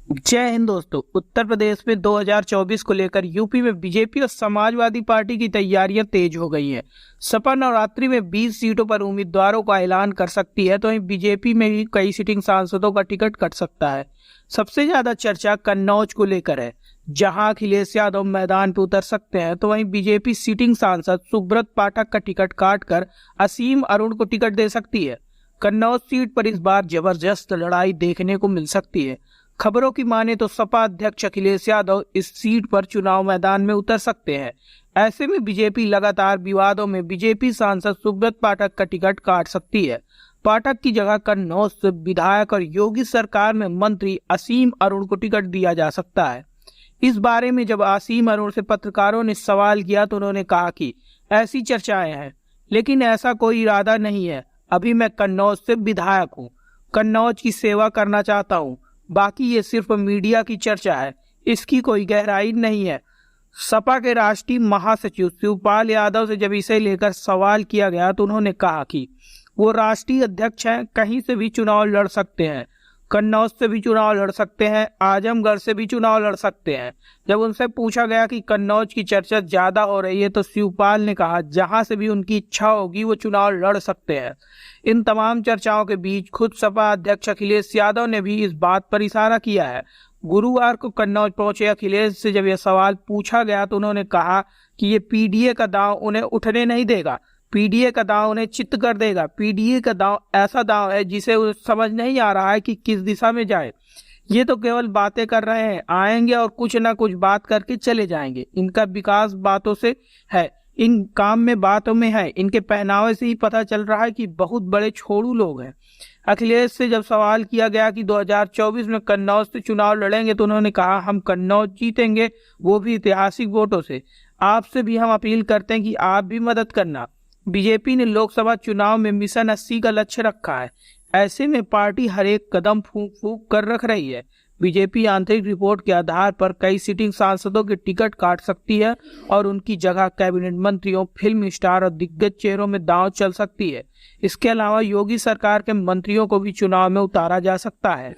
जय हिंद दोस्तों। उत्तर प्रदेश में 2024 को लेकर यूपी में बीजेपी और समाजवादी पार्टी की तैयारियां तेज हो गई हैं। सपा नवरात्रि में 20 सीटों पर उम्मीदवारों का ऐलान कर सकती है, तो वहीं बीजेपी में भी कई सिटिंग सांसदों का टिकट कट सकता है। सबसे ज्यादा चर्चा कन्नौज को लेकर है, जहां अखिलेश यादव मैदान पर उतर सकते हैं, तो वहीं बीजेपी सिटिंग सांसद सुब्रत पाठक का टिकट काटकर असीम अरुण को टिकट दे सकती है। कन्नौज सीट पर इस बार जबरदस्त लड़ाई देखने को मिल सकती है। खबरों की माने तो सपा अध्यक्ष अखिलेश यादव इस सीट पर चुनाव मैदान में उतर सकते हैं। ऐसे में बीजेपी लगातार विवादों में बीजेपी सांसद सुब्रत पाठक का टिकट काट सकती है। पाठक की जगह कन्नौज से विधायक और योगी सरकार में मंत्री असीम अरुण को टिकट दिया जा सकता है। इस बारे में जब असीम अरुण से पत्रकारों ने सवाल किया तो उन्होंने कहा कि ऐसी चर्चाएं हैं, लेकिन ऐसा कोई इरादा नहीं है। अभी मैं कन्नौज से विधायक हूँ, कन्नौज की सेवा करना चाहता हूँ। बाकी ये सिर्फ मीडिया की चर्चा है, इसकी कोई गहराई नहीं है। सपा के राष्ट्रीय महासचिव शिवपाल यादव से जब इसे लेकर सवाल किया गया तो उन्होंने कहा कि वो राष्ट्रीय अध्यक्ष हैं, कहीं से भी चुनाव लड़ सकते हैं, कन्नौज से भी चुनाव लड़ सकते हैं, आजमगढ़ से भी चुनाव लड़ सकते हैं। जब उनसे पूछा गया कि कन्नौज की चर्चा ज्यादा हो रही है तो शिवपाल ने कहा जहां से भी उनकी इच्छा होगी वो चुनाव लड़ सकते हैं। इन तमाम चर्चाओं के बीच खुद सपा अध्यक्ष अखिलेश यादव ने भी इस बात पर इशारा किया है। गुरुवार को कन्नौज पहुंचे अखिलेश से जब यह सवाल पूछा गया तो उन्होंने कहा कि ये पीडीए का दांव उन्हें उठने नहीं देगा, पीडीए का दांव उन्हें चित्त कर देगा। पीडीए का दांव ऐसा दांव है जिसे समझ नहीं आ रहा है कि किस दिशा में जाए। ये तो केवल बातें कर रहे हैं, आएंगे और कुछ ना कुछ बात करके चले जाएंगे। इनका विकास बातों से है, इन काम में बातों में है। इनके पहनावे से ही पता चल रहा है कि बहुत बड़े छोड़ू लोग हैं। अखिलेश से जब सवाल किया गया कि 2024 में कन्नौज से चुनाव लड़ेंगे तो उन्होंने कहा हम कन्नौज जीतेंगे, वो भी ऐतिहासिक वोटों से। आपसे भी हम अपील करते हैं कि आप भी मदद करना। बीजेपी ने लोकसभा चुनाव में मिशन 80 का लक्ष्य रखा है। ऐसे में पार्टी हर एक कदम फूंक फूंक कर रख रही है। बीजेपी आंतरिक रिपोर्ट के आधार पर कई सिटिंग सांसदों के टिकट काट सकती है और उनकी जगह कैबिनेट मंत्रियों, फिल्म स्टार और दिग्गज चेहरों में दांव चल सकती है। इसके अलावा योगी सरकार के मंत्रियों को भी चुनाव में उतारा जा सकता है।